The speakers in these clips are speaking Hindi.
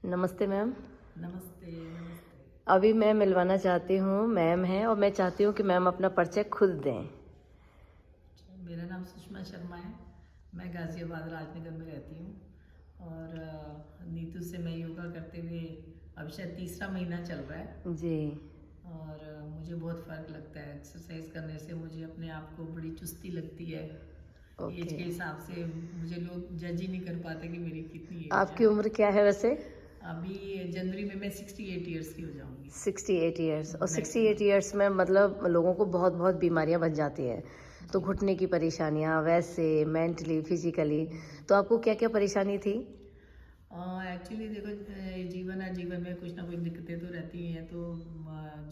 नमस्ते मैम। नमस्ते नमस्ते। अभी मैं मिलवाना चाहती हूँ, मैम हैं और मैं चाहती हूँ कि मैम अपना परिचय खुद दें। मेरा नाम सुषमा शर्मा है। मैं गाज़ियाबाद राजनगर में रहती हूँ और नीतू से मैं योगा करते हुए अब शायद तीसरा महीना चल रहा है जी। और मुझे बहुत फ़र्क लगता है। एक्सरसाइज करने से मुझे अपने आप को बड़ी चुस्ती लगती है। As okay. के हिसाब से मुझे लोग जज ही नहीं कर पाते कि मेरी कितनी एज आपकी है। उम्र क्या है वैसे? अभी जनवरी में मैं 68 ईयर्स की हो जाऊँगी 68 ईयर्स। और नेक्स्ट 68 मंथ। ईयर्स में मतलब लोगों को बहुत बहुत बीमारियाँ बन जाती हैं। तो जी। घुटने की परेशानियाँ, वैसे मेंटली, फिजिकली, तो आपको क्या क्या परेशानी थी? एक्चुअली देखो, जीवन है, जीवन में कुछ ना कुछ दिक्कतें तो रहती हैं। तो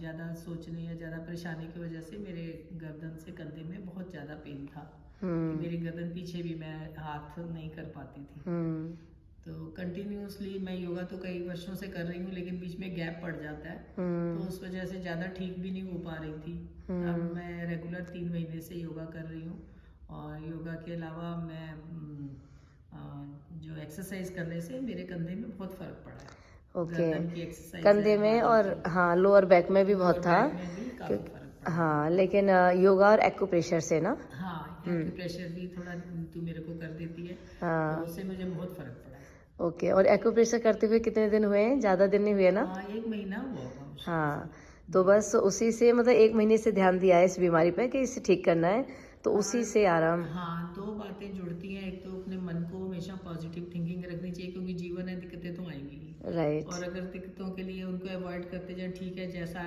ज़्यादा सोचने या ज़्यादा परेशानी की वजह से मेरे गर्दन से कंधे में बहुत ज़्यादा पेन था कि हम्म। मेरी गर्दन पीछे भी मैं हाथ नहीं कर पाती थी। हम्म। तो कंटिन्यूसली मैं योगा तो कई वर्षों से कर रही हूँ, लेकिन बीच में गैप पड़ जाता है, तो हम्म। उस वजह से ज़्यादा ठीक भी नहीं हो पा रही थी। अब हम्म। मैं रेगुलर 3 महीने से योगा कर रही हूँ और योगा के अलावा मैं जो एक्सरसाइज करने से मेरे कंधे में बहुत फ़र्क पड़ा है। ओके। गर्दन की एक्सरसाइज कंधे है, में बाजू और की, हाँ, लोअर बैक में भी बहुत लोअर था। बैक में भी काफ़ी क्योंकि फ़र्क पड़ा है। हाँ, लेकिन योगा और एक्यूप्रेशर से ना। हाँ, हम्म। एक्यूप्रेशर भी थोड़ा तू मेरे को कर देती है, तो हाँ। उससे मुझे बहुत फ़र्क पड़ा है। ओके। और एक्यूप्रेशर करते हुए कितने दिन हुए हैं? ज़्यादा दिन नहीं हुए ना? 1 महीना हुआ होगा मुश्किल से। हाँ। तो जी। बस उसी से मतलब 1 महीने से ध्यान दिया है इस बीमारी पे कि इसे ठीक करना है, तो उसी से आराम। हाँ, दो बातें जुड़ती हैं। एक तो अपने मन को हमेशा पॉजिटिव थिंकिंग रखनी चाहिए, क्योंकि जीवन है, दिक्कतें तो आएंगी ही। राइट। और अगर दिक्कतों के लिए उनको अवॉइड करते जाए, ठीक है, जैसा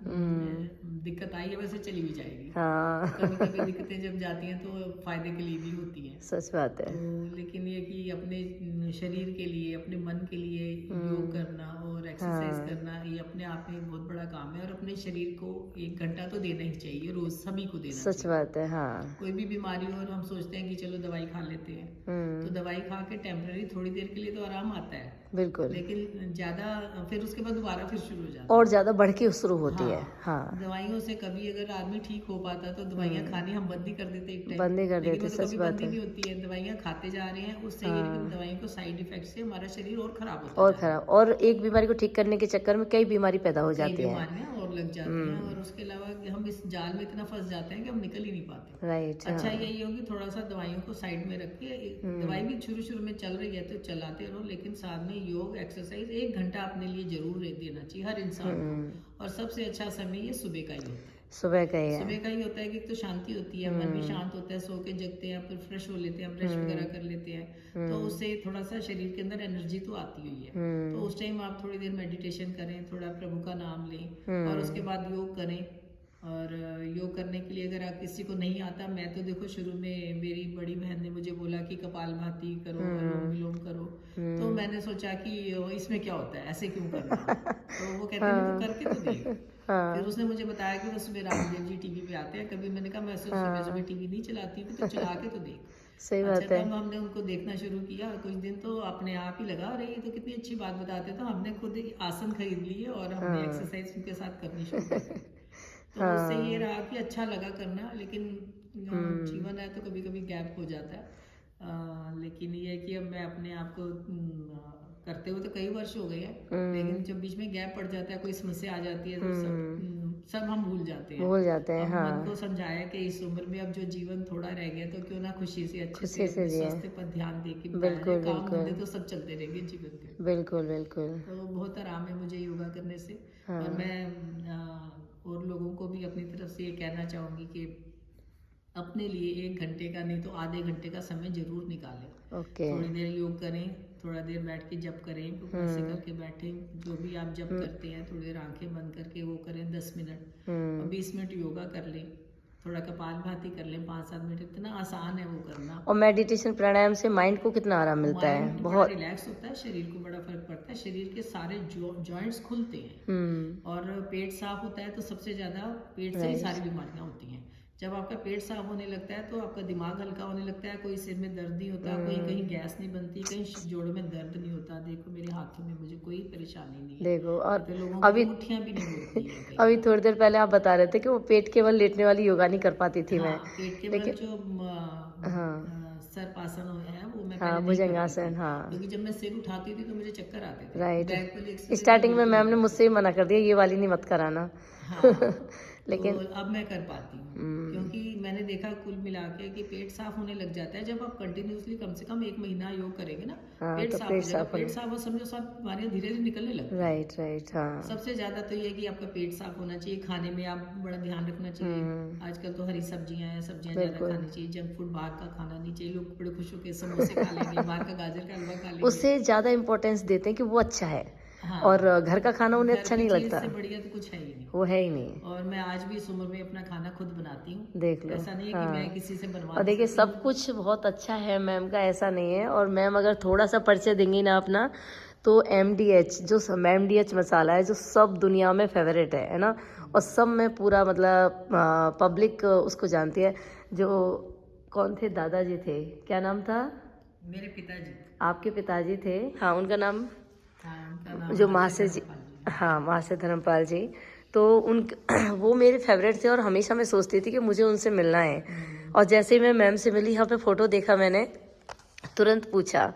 हम्म। दिक्कत आई है वैसे चली भी जाएगी। हाँ। तो कभी कभी दिक्कतें जब जाती हैं तो फायदे के लिए भी होती हैं। सच बात है। तो लेकिन ये कि अपने शरीर के लिए, अपने मन के लिए योग हम्म। करना और एक्सरसाइज हाँ। करना, ये अपने आप में एक बहुत बड़ा काम है। और अपने शरीर को 1 घंटा तो देना ही चाहिए, रोज सभी को देना सच चाहिए। बात है। हाँ। कोई भी बीमारी हो और हम सोचते हैं कि चलो दवाई खा लेते हैं, तो हम्म। दवाई खा के टेम्पररी थोड़ी देर के लिए तो आराम आता है, बिल्कुल। लेकिन ज़्यादा फिर उसके बाद दोबारा फिर शुरू हो जाता और है। ज़्यादा बढ़ के शुरू होती है। हाँ, हाँ। दवाइयों से कभी अगर आदमी ठीक हो पाता तो दवाइयाँ हम्म। खानी हम बंद ही कर देते एक टाइम। बंद ही कर लेकिन देते, वो तो सच कभी बंद बात ही है। नहीं होती है, दवाइयाँ खाते जा रहे हैं। उससे ये है कि हाँ। दवाइयों को साइड इफेक्ट से हमारा शरीर और खराब होता और जा रहा है। खराब, और एक बीमारी को ठीक करने के चक्कर में कई बीमारी पैदा हो कई जाती है। बीमारियां और लग जाती हैं, हम्म। और उसके अलावा कि हम इस जाल में इतना फंस जाते हैं कि हम निकल ही नहीं पाते। राइट। अच्छा हाँ। यही होगी, थोड़ा सा दवाइयों को साइड में रख के, दवाई हम्म। भी शुरू शुरू में चल रही है तो चलाते रहो, लेकिन साथ में योग एक्सरसाइज 1 घंटा अपने लिए जरूर देना चाहिए हर इंसान को। हम्म। और सबसे अच्छा समय ये सुबह का ही होता है। सुबह का ही है। सुबह का ही होता है कि एक तो शांति होती है, मन भी हम्म। शांत होता है, सो के जगते हैं, फिर फ्रेश हो लेते हैं, ब्रश वगैरह हम्म। कर लेते हैं, तो हम्म। उससे थोड़ा सा शरीर के अंदर एनर्जी तो आती हुई है। तो हम्म। उस टाइम आप थोड़ी देर मेडिटेशन करें, थोड़ा प्रभु का नाम लें और उसके हम्म। बाद योग करें। और योग करने के लिए अगर आप किसी को नहीं आता, मैं तो देखो शुरू में मेरी बड़ी बहन ने मुझे बोला कि कपालभाति करो, अनुलोम हम्म। विलोम करो। तो हम्म। मैंने सोचा कि इसमें क्या होता है, ऐसे क्यों करना है। तो वो कहती नहीं, तू हाँ। करके तो देख। फिर हाँ। उसने मुझे बताया कि वो सुबह रामदेव जी टीवी पे आते हैं कभी। मैंने कहा मैं सुबह सुबह हाँ। टीवी नहीं चलाती हूँ, तो चला के तो देख। सही अच्छा, बात है। तब हमने उनको देखना शुरू किया, कुछ दिन तो अपने आप ही लगा, अरे ये तो कितनी अच्छी बात बताते। तो हमने खुद ही आसन खरीद लिए और हमने हाँ। एक्सरसाइज उनके साथ करनी शुरू कर दी। तो उससे ये हाँ। रहा कि अच्छा लगा करना, लेकिन हम्म। जीवन है तो कभी कभी गैप हो जाता है। लेकिन ये है कि अब मैं अपने आप को करते हुए तो कई वर्ष हो गए हैं, हम्म। लेकिन जब बीच में गैप पड़ जाता है, कोई समस्या आ जाती है, तो सब हम्म। सब हम भूल जाते हैं। भूल जाते हैं। अब मन को हाँ। समझाया कि इस उम्र में अब जो जीवन थोड़ा रह गया, तो क्यों ना खुशी से अच्छे से खुशी से अपने जिए। स्वास्थ्य पर ध्यान दे के बिताया जाए। बिल्कुल काम धंधे बिल्कुल। तो सब चलते रहेंगे जीवन के। बिल्कुल बिल्कुल। तो बहुत आराम है मुझे योगा करने से। और हाँ। मैं और लोगों को भी अपनी तरफ से ये कहना चाहूँगी कि अपने लिए 1 घंटे का नहीं तो आधे घंटे का समय जरूर निकालें। ओके। थोड़ी देर योग करें, थोड़ा देर बैठ के जप करें, ऐसे हम्म। करके बैठें, जो भी आप जप हम्म। करते हैं, थोड़ी देर आंखें बंद करके वो करें 10 मिनट। और हम्म। 20 मिनट योगा कर लें, थोड़ा कपालभाति कर लें 5-7 मिनट। इतना आसान है वो करना। और मेडिटेशन प्राणायाम से माइंड को कितना आराम मिलता है, माइंड बड़ा बहुत। रिलैक्स होता है, शरीर को बड़ा फर्क पड़ता है, शरीर के सारे जॉइंट्स खुलते हैं। हम्म। और पेट साफ होता है, तो सबसे ज़्यादा पेट से ही राइट। सारी बीमारियां होती हैं। जब आपका पेट साफ होने लगता है तो आपका दिमाग हल्का होने लगता है, कोई सिर में दर्द नहीं होता, कहीं कहीं गैस नहीं बनती, कहीं जोड़ों में दर्द नहीं होता। देखो मेरे हाथों में मुझे कोई परेशानी नहीं है, देखो। नहीं और तो लोगों की तो अभी मुट्ठियां भी नहीं होती हैं कई अभी बार। थोड़ी देर पहले आप बता रहे थे कि वो पेट केवल लेटने वाली योगा नहीं कर पाती थी हाँ, मैं। पेट केवल लेकिन जो हाँ। सर्पासन है वो मैं हाँ, पहले नहीं भुजंगासन, करती थी, हाँ। क्योंकि जब मैं सिर उठाती थी तो मुझे चक्कर आते थे। राइट। बैक वाली एक्सरसाइज स्टार्टिंग में बिल्कुल मैम नहीं ने करती मुझसे ही मना कर दिया, ये वाली नहीं मत कराना। हाँ, लेकिन तो अब मैं कर पाती हूँ, क्योंकि मैंने देखा कुल मिला के कि पेट साफ होने लग जाता है जब आप कंटिन्यूअसली कम से कम 1 महीना योग करेंगे ना, हाँ, पेट तो साफ पेट हो जाएगा। साफ पेट होने। साफ हो, समझो सब बीमारियां धीरे धीरे निकलने लगती हैं। राइट राइट, हाँ। सबसे ज्यादा तो ये है कि आपका पेट साफ होना चाहिए, खाने में आप बड़ा ध्यान रखना चाहिए। आजकल तो हरी सब्जियां हैं, सब्जियां ज्यादा बिल्कुल। खानी चाहिए, जंक फूड बाहर का खाना नहीं चाहिए। लोग बड़े खुश होकर समोसे खा लेंगे, बाहर का गाजर का हलवा खा लेंगे। उसे ज़्यादा इम्पोर्टेंस देते हैं कि वो अच्छा है, हाँ, और घर का खाना उन्हें घर अच्छा की नहीं चीज लगता, से बढ़िया तो कुछ है ही नहीं। वो है ही नहीं। और मैं आज भी इस उम्र में अपना खाना खुद बनाती हूँ। देख लो, ऐसा नहीं है कि हाँ। मैं किसी से बनवा और देखिए सकती सब हूँ। कुछ बहुत अच्छा है मैम का, ऐसा नहीं है। और मैम अगर थोड़ा सा परिचय देंगी ना अपना, तो MDH जो MDH मसाला है, जो सब दुनिया में फेवरेट है ना, और सब में पूरा मतलब पब्लिक उसको जानती है। जो कौन थे दादाजी थे, क्या नाम था मेरे पिताजी, आपके पिताजी थे, हाँ उनका नाम, हाँ उनका नाम जो महाशय महाशय जी, धर्मपाल जी। हाँ महाशय धर्मपाल जी, तो उन वो मेरे फेवरेट थे, और हमेशा मैं सोचती थी कि मुझे उनसे मिलना है। और जैसे ही मैं मैम से मिली, यहाँ पे फ़ोटो देखा मैंने, तुरंत पूछा,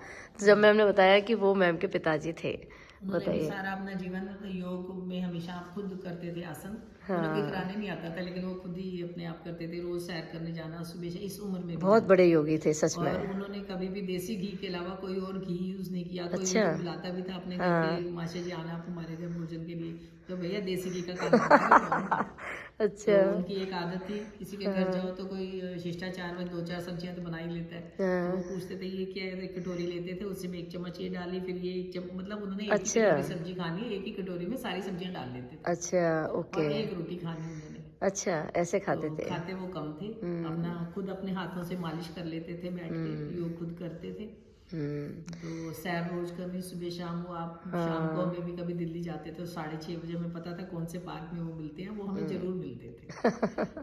तो जब मैम ने बताया कि वो मैम के पिताजी थे। उन्होंने भी बताइए। सारा अपना जीवन योग में हमेशा आप खुद करते थे आसन। हाँ। उन्हें कोई कराने नहीं आता था, लेकिन वो खुद ही अपने आप करते थे। रोज सैर करने जाना सुबह से, इस उम्र में भी बहुत जाते बड़े थे। योगी थे सच में। और उन्होंने कभी भी देसी घी के अलावा कोई और घी यूज नहीं किया। कोई अच्छा। उनको बुलाता भी था अपने घर हाँ। के, माशा जी आना आप हमारे घर भोजन के लिए, तो भैया देसी घी का काम करना मैं कहूँगा। अच्छा। तो उनकी एक आदत थी, किसी के घर हाँ। जाओ तो कोई शिष्टाचार में 2-4 सब्जियां तो बना ही लेता है। तो हाँ। वो पूछते थे ये क्या है, एक कटोरी लेते थे, उसमें 1 चम्मच ये डाली, फिर ये 1 चम्मच, मतलब उन्होंने एक ही अच्छा। कटोरी सब्जी खानी है, एक ही कटोरी में सारी सब्जियां डाल देते थे। अच्छा, और ओके। एक रोटी खानी उन्होंने। अच्छा, ऐसे खाते तो थे। खाते वो कम थे, अपना खुद अपने हाथों से मालिश कर लेते थे, बैठ के योग खुद करते थे। तो सैर रोज करनी सुबह शाम। वो आप शाम को हमें भी कभी दिल्ली जाते थे तो 6:30 बजे हमें पता था कौन से पार्क में वो मिलते हैं, वो हमें जरूर मिलते थे।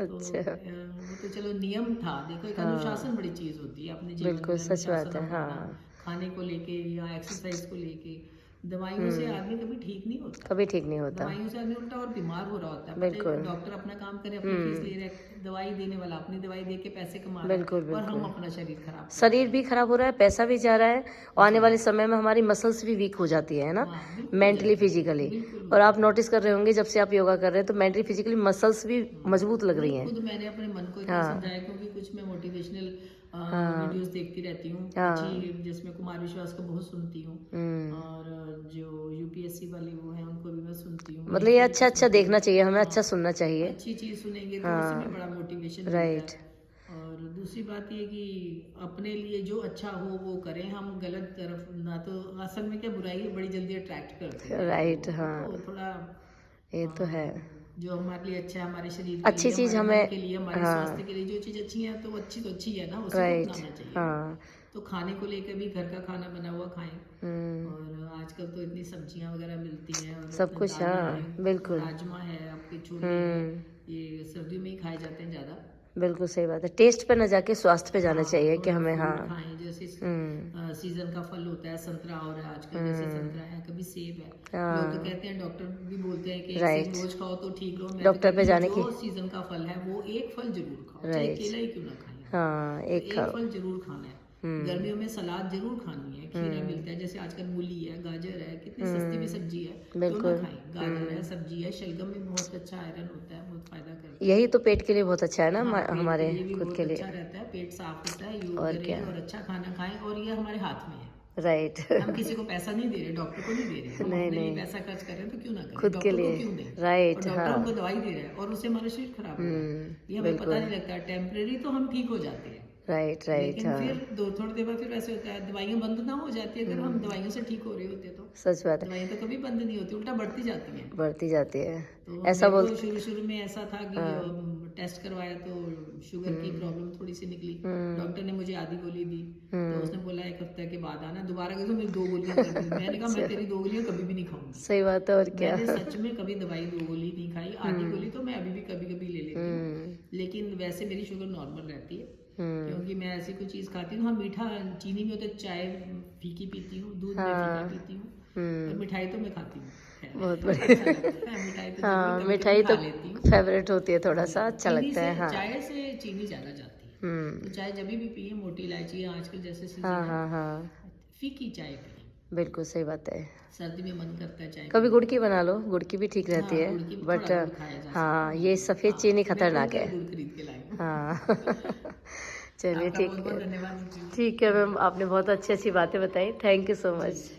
तो अच्छा। वो तो चलो नियम था। देखो एक अनुशासन बड़ी चीज होती है अपने जीवन बिल्कुल में, सच बात अनुशासन है, अपनाना, हाँ। खाने को लेके या एक्सरसाइज को लेके। दवाइयों से आदमी कभी ठीक नहीं होता। कभी ठीक नहीं होता। दवाइयों से आदमी उल्टा और बीमार हो रहा होता है। पता है, बिल्कुल। डॉक्टर अपना काम करे, अपनी फीस ले रहा है, दवाई देने वाला अपनी दवाई दे के पैसे कमा रहा बिल्कुल है, और हम बिल्कुल। अपना शरीर खराब कर शरीर भी खराब हो रहा है, पैसा भी जा रहा है, और आने वाले समय में हमारी मसल्स भी वीक हो जाती है ना, हाँ, बिल्कुल मेंटली जाती है, फिजिकली। बिल्कुल और आप नोटिस कर रहे होंगे जब से आप योगा कर रहे हैं, तो मेंटली फिजिकली मसल्स भी मजबूत लग रही हैं। खुद मैंने अपने मन को इतना हाँ। समझाया, क्योंकि कुछ मैं मोटिवेशनल हाँ। वीडियोस देखती रहती हूँ, हाँ। अच्छी, जिसमें कुमार विश्वास को बहुत सुनती हूँ, हम्म। और जो UPSC वाले वो हैं उनको भी मैं सुनती हूँ। मतलब ये अच्छा अच्छा देखना चाहिए हमें, अच्छा सुनना चाहिए। अच्छी चीज सुनेंगे तो हाँ। उसमें बड़ा मोटिवेशन राइट। मिलता है। और दूसरी बात ये कि अपने लिए जो अच्छा हो वो करें, हम गलत तरफ ना, तो असल में क्या बुराई है बड़ी जल्दी अट्रैक्ट करती है। राइट, तो हाँ। थोड़ा ये तो है। जो हमारे लिए अच्छा है, हमारे शरीर के अच्छी लिए, चीज हमारे मन हमें, के लिए, हमारे हाँ। स्वास्थ्य के लिए जो चीज अच्छी है तो अच्छी है ना, उसी को राइट, अपनाना चाहिए। हाँ। तो खाने को लेकर भी घर का खाना बना हुआ खाएं। हम्म। और आजकल तो इतनी सब्जियां वगैरह मिलती हैं, और सब कुछ, दालें हाँ, हैं, बिल्कुल। राजमा है, आपके छोले हैं, ये सर्दियों में ही खाए जाते हैं ज्यादा। बिल्कुल सही बात है, टेस्ट पे न जाके स्वास्थ्य पे जाना हाँ, चाहिए कि थोड़ा हमें, फ्रूट हाँ। खाएं, जैसे हम्म। सीजन का फल होता है संतरा, और आजकल जैसे संतरा है, कभी सेब है। लोग तो कहते हैं, डॉक्टर भी बोलते हैं कि एक राइट। सेब रोज खाओ तो ठीक रहो। मैं डॉक्टर तो पे कहती जाने हूँ की, जो सीजन का फल है वो एक फल जरूर खाओ, चाहे राइट। केला ही क्यों ना खाएं। हाँ, तो एक एक फल जरूर खाना है। गर्मियों में सलाद जरूर खानी है, खीरा मिलता है, जैसे आजकल मूली है, गाजर है, कितनी सस्ती भी सब्जी है, क्यों ना बिल्कुल। खाएं। गाजर है, सब्जी है, शलगम में बहुत अच्छा आयरन होता है, बहुत फायदा करता है। यही तो पेट के लिए बहुत अच्छा है ना, हाँ, पेट हमारे के लिए भी खुद बहुत के अच्छा लिए। रहता है, पेट साफ होता है, योग और क्या, करें और अच्छा खाना खाएं, और ये हमारे हाथ में है। राइट। हम किसी को पैसा नहीं दे रहे, डॉक्टर को नहीं दे रहे, हम नहीं अपने लिए नहीं, पैसा खर्च कर रहे हैं तो क्यों ना करें, खुद के डॉक्टर को लिए, क्यों दें। और राइट, डॉक्टर हाँ। हमको दवाई दे रहा है और उससे हमारा शरीर खराब हो रहा है, ये हमें पता बिल्कुल, नहीं लगता। टेम्परेरी तो हम ठीक हो जाते हैं, राइट राइट, लेकिन हाँ। फिर थोड़ी देर बाद फिर वैसे होता है, दवाइयाँ बंद ना हो जाती है। अगर हम दवाइयों से ठीक हो रहे होते तो सच बात है, दवाइयाँ तो कभी बंद नहीं होती, उल्टा बढ़ती जाती हैं। बढ़ती जाती है, तो ऐसा मेरे को बोलते। शुरू में ऐसा था कि टेस्ट करवाया तो शुगर की प्रॉब्लम थोड़ी सी निकली। डॉक्टर ने मुझे आधी गोली दी, तो उसने बोला 1 हफ्ते के बाद आना दोबारा, तो मेरी 2 गोलियां कर दी। मैंने कहा मैं तेरी 2 गोलियां कभी भी नहीं खाऊंगी। सही बात है, और क्या। मैंने सच में कभी दवाई 2 गोली नहीं खाई। आधी गोली तो मैं अभी भी कभी कभी ले लेती हूँ, लेकिन वैसे मेरी शुगर नॉर्मल रहती है, क्योंकि मैं ऐसी कोई चीज खाती हूँ। हाँ, मीठा चीनी में होता है, चाय फीकी पीती हूँ, दूध में फीका पीती हूँ, और मिठाई तो मैं खाती हूँ। बहुत बढ़िया। मिठाई तो हाँ, कभी मिठाई खा तो लेती हूँ। फेवरेट होती है, थोड़ा सा अच्छा चीनी लगता है, से, हाँ। चाय से चीनी ज्यादा जाती है। तो चाय जब भी पिए मोटी इलायची, आजकल जैसे सीजन हाँ है, हाँ हाँ, फीकी चाय पिए। बिल्कुल सही बात है। सर्दी में मन करता है चाय कभी पीने गुड़ की बना लो, गुड़ की भी ठीक का। रहती हाँ, है, गुड़ की बट थोड़ा गुड़ खाया जा सकता हाँ है, ये बिल्कुल। सफ़ेद हाँ, चीनी तो मैं खतरनाक तुरंत है। अभी गुड़ खरीद के लाई हूँ। हाँ चलिए आपका ठीक बहुत है। बहुत धन्यवाद रुचि जी। ठीक है मैम, आपने बहुत अच्छी अच्छी बातें बताई, थैंक यू सो जी मच।